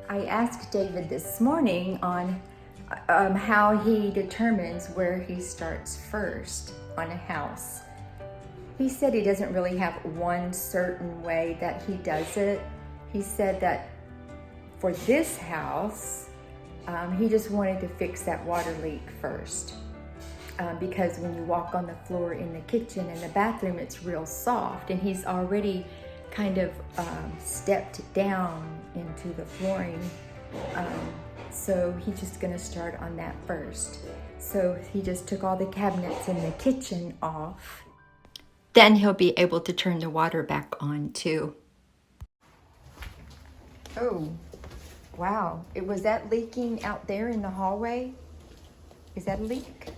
I asked David this morning on how he determines where he starts first on a house. He said he doesn't really have one certain way that he does it. He said that for this house, he just wanted to fix that water leak first. Because when you walk on the floor in the kitchen and the bathroom, it's real soft, and he's already kind of stepped down into the flooring. So he's just gonna start on that first. So he just took all the cabinets in the kitchen off. Then he'll be able to turn the water back on too. Oh, wow. Was that leaking out there in the hallway? Is that a leak?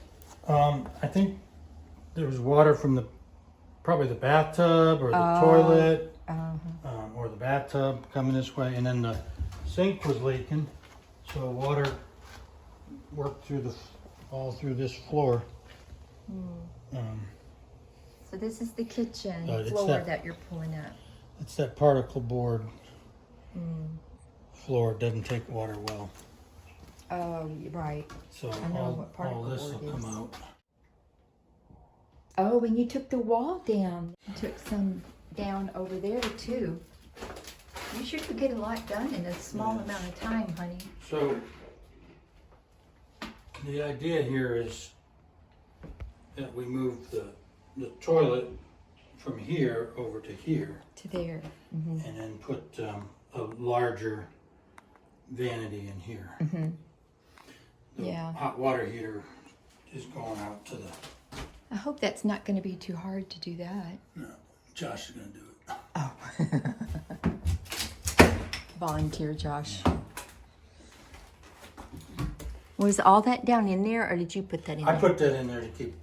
I think there was water from probably the bathtub or the toilet, or the bathtub coming this way, and then the sink was leaking, so water worked through all through this floor. So this is the kitchen it's floor that you're pulling up. It's that particle board floor. It doesn't take water well. Oh, right. So I know what particle all this board will come is. out. Oh, and you took the wall down. You took some down over there too. You sure could get a lot done in a small amount of time, honey. So the idea here is that we move the toilet from here over to here. To there. And then put a larger vanity in here. The hot water heater is going out to the... I hope that's not going to be too hard to do that. No, Josh is going to do it. Oh. Volunteer, Josh. Was all that down in there, or did you put that in there? I put that in there to keep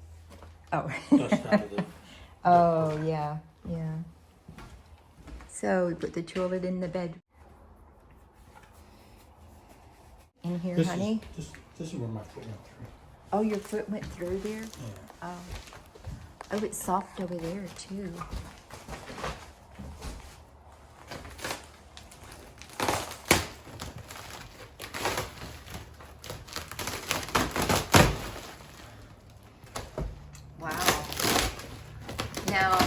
dust out of it. Oh, yeah, yeah. So we put the toilet in the bed. In here, honey? This is where my foot went through. Oh, your foot went through there? Yeah. Oh. Oh, it's soft over there, too. Wow. Now,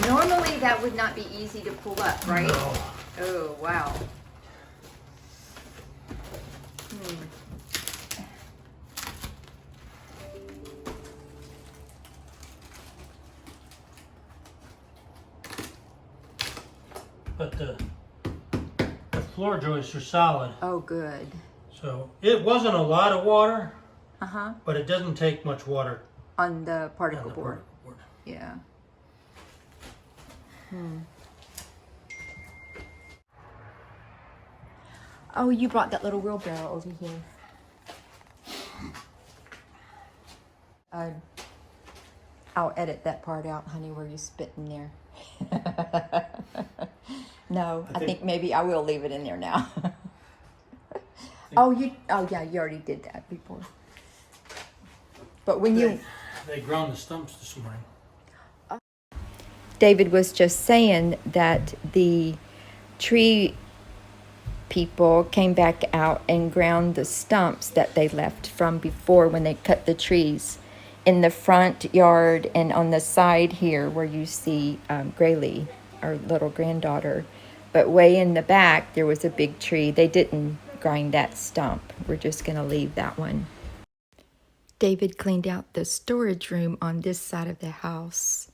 normally that would not be easy to pull up, right? No. Oh, wow. But the floor joists are solid. Oh, good. So it wasn't a lot of water, Uh-huh. but it doesn't take much water On the on particle the board. particle board. Yeah. Oh, you brought that little wheelbarrow over here. I'll edit that part out, honey, where you spit in there. No, I think maybe I will leave it in there now. Oh, yeah, you already did that before. But when They ground the stumps this morning. David was just saying that the tree people came back out and ground the stumps that they left from before when they cut the trees in the front yard and on the side here where you see Graylee, our little granddaughter. But way in the back, there was a big tree. They didn't grind that stump. We're just going to leave that one. David cleaned out the storage room on this side of the house.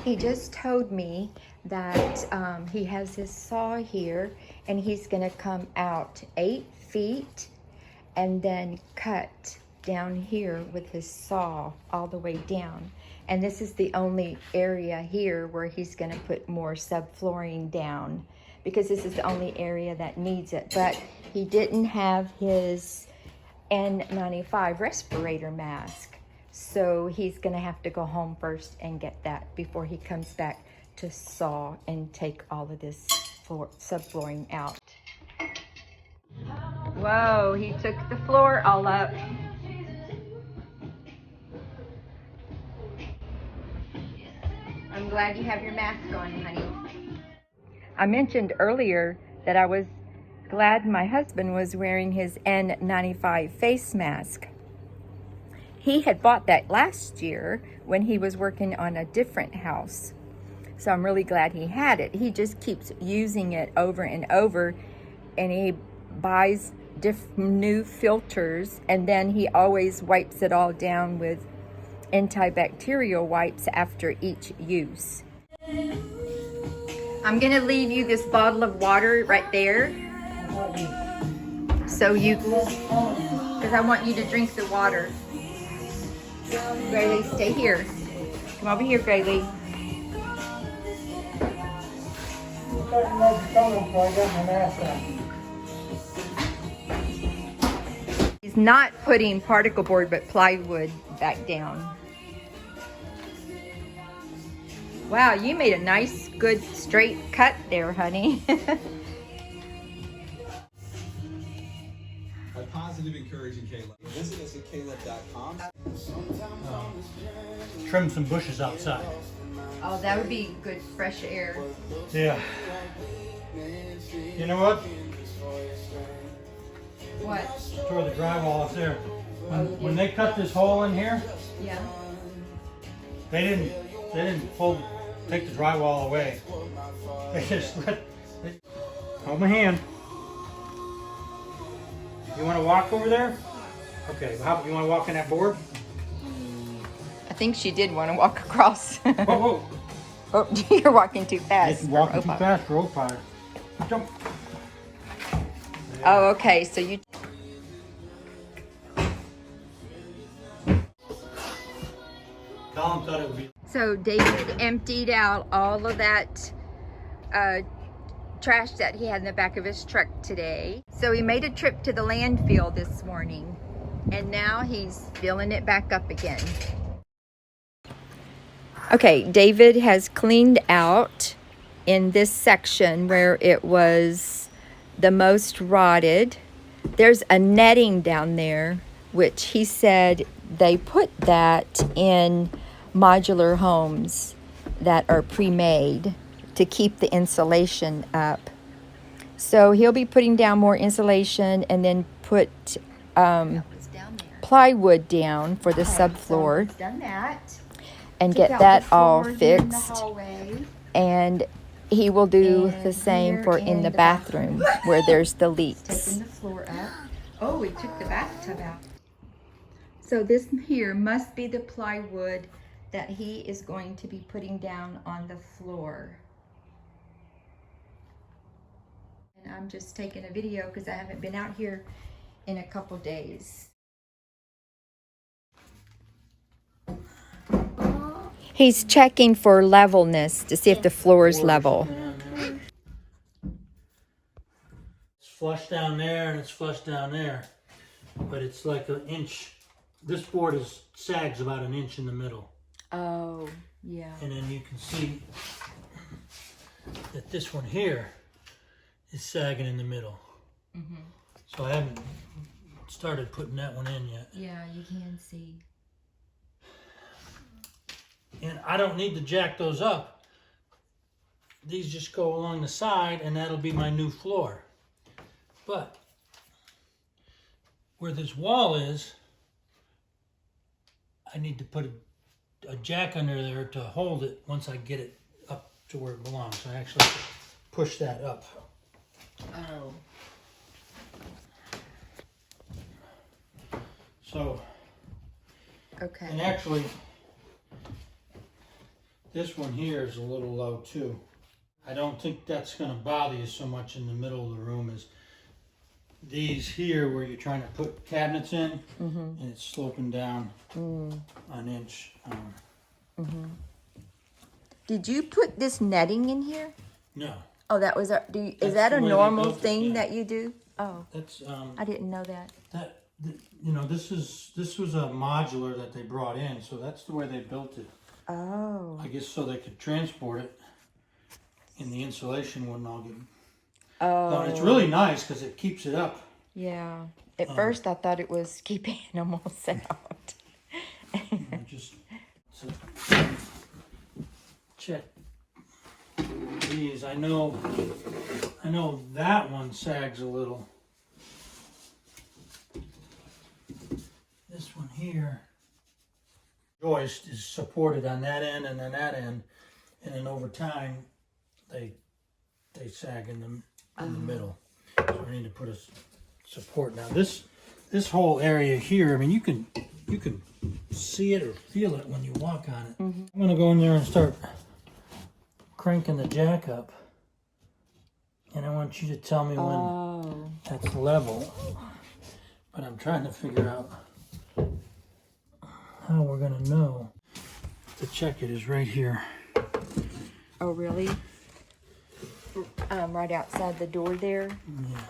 He just told me that he has his saw here and he's going to come out 8 feet and then cut down here with his saw all the way down. And this is the only area here where he's going to put more subflooring down because this is the only area that needs it. But he didn't have his N95 respirator mask. So he's going to have to go home first and get that before he comes back to saw and take all of this subflooring out. Whoa, he took the floor all up. I'm glad you have your mask on, honey. I mentioned earlier that I was glad my husband was wearing his N95 face mask. He had bought that last year when he was working on a different house. So I'm really glad he had it. He just keeps using it over and over, and he buys new filters, and then he always wipes it all down with antibacterial wipes after each use. I'm gonna leave you this bottle of water right there. So because I want you to drink the water. Graylee, stay here. Come over here, Graylee. He's not putting particle board, but plywood back down. Wow, you made a nice, good, straight cut there, honey. A positive, encouraging Caleb. Visit us at caleb.com. Trim some bushes outside. Oh, that would be good fresh air. Yeah. You know what? What? Tore the drywall off there. When they cut this hole in here, Yeah. they didn't take the drywall away. They just hold my hand. You want to walk over there? Okay. How you want to walk in that board? I think she did want to walk across. Whoa, whoa! Oh, you're walking too fast. You're walking too fast for rope fire. Jump. Oh, okay. So you. Colin thought it would be. So David emptied out all of that trash that he had in the back of his truck today. So he made a trip to the landfill this morning, and now he's filling it back up again. Okay, David has cleaned out in this section where it was the most rotted. There's a netting down there, which he said they put that in modular homes that are pre-made to keep the insulation up. So he'll be putting down more insulation and then put plywood down for the subfloor. So done that. And get that all fixed. And he will do the same for in the bathroom where there's the leaks. Taking the floor up. Oh, we took the bathtub out. So this here must be the plywood that he is going to be putting down on the floor. And I'm just taking a video because I haven't been out here in a couple days. He's checking for levelness to see if the floor is level. It's flush down there and it's flush down there, but it's like an inch. This board sags about an inch in the middle. Oh, yeah. And then you can see that this one here is sagging in the middle. Mm-hmm. So I haven't started putting that one in yet. Yeah, you can see. And I don't need to jack those up. These just go along the side and that'll be my new floor. But where this wall is, I need to put a jack under there to hold it once I get it up to where it belongs. So I actually push that up. Oh. So, okay. And actually, this one here is a little low too. I don't think that's going to bother you so much in the middle of the room as these here where you're trying to put cabinets in, and it's sloping down an inch. Did you put this netting in here? No. Oh, that was is that a normal thing that you do? Oh, That's I didn't know that. you know, this was a modular that they brought in, so that's the way they built it. Oh. I guess so they could transport it and the insulation wouldn't all get... Oh. But it's really nice because it keeps it up. Yeah. At first I thought it was keep animals out. Just so, check these. I know that one sags a little. This one here, joist is supported on that end and then that end, and then over time they sag in the middle. So I need to put a support. Now this whole area here, I mean, you can see it or feel it when you walk on it. I'm gonna go in there and start cranking the jack up, and I want you to tell me when that's level. But I'm trying to figure out how we're gonna know to check it. Is right here. Oh, really? Right outside the door there? Yeah.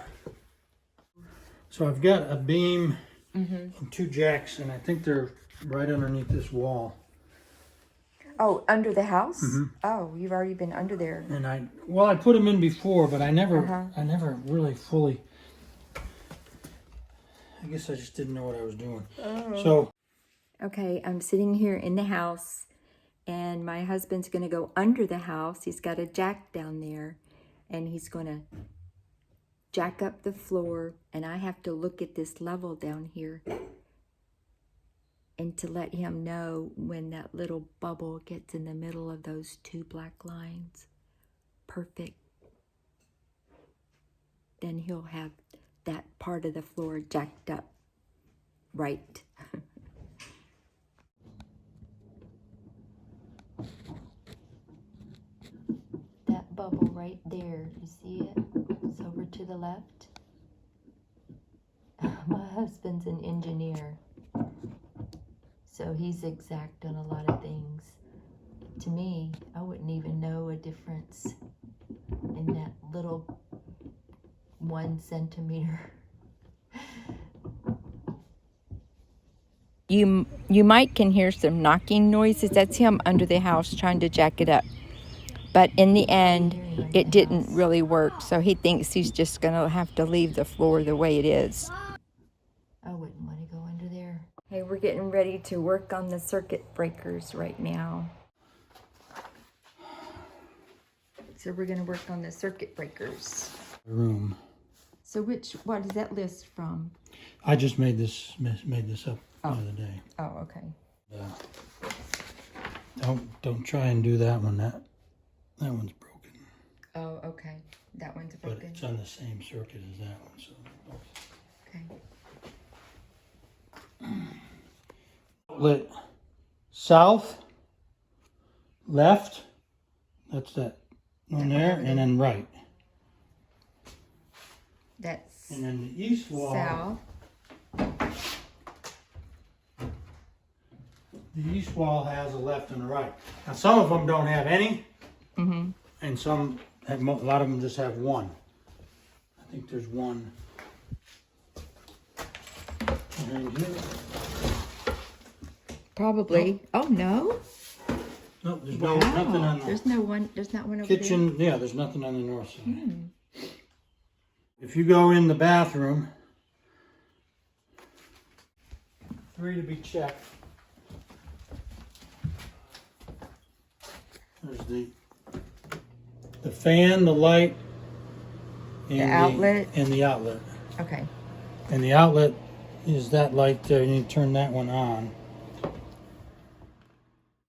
So I've got a beam and 2 jacks, and I think they're right underneath this wall. Oh, under the house? Oh, you've already been under there. And I put them in before, but I never really fully. I guess I just didn't know what I was doing. So. Okay, I'm sitting here in the house, and my husband's going to go under the house. He's got a jack down there, and he's going to jack up the floor, and I have to look at this level down here and to let him know when that little bubble gets in the middle of those 2 black lines. Perfect. Then he'll have that part of the floor jacked up right. That bubble right there, you see it? It's over to the left. My husband's an engineer, so he's exact on a lot of things. To me, I wouldn't even know a difference in that little 1 centimeter. You might can hear some knocking noises. That's him under the house trying to jack it up. But in the end, it didn't really work. So he thinks he's just going to have to leave the floor the way it is. I wouldn't want to go under there. Hey, we're getting ready to work on the circuit breakers right now. So we're going to work on the circuit breakers. Room. So what is that list from? I just made this up the other day. Oh, okay. Don't try and do that one. That one's broken. Oh, okay. That one's broken. But it's on the same circuit as that one, so. Okay. Outlet south, left. That's that one there, and then right. That's And then the east wall. south. The east wall has a left and a right. Now some of them don't have any, and some have. A lot of them just have one. I think there's one behind here. Probably. Oh, no? No, there's Wow. nothing on the There's not one over kitchen. Yeah, there's nothing on the north side. If you go in the bathroom, 3 to be checked. There's the fan, the light, and The outlet? And the outlet. Okay. And the outlet is that light there. You need to turn that one on.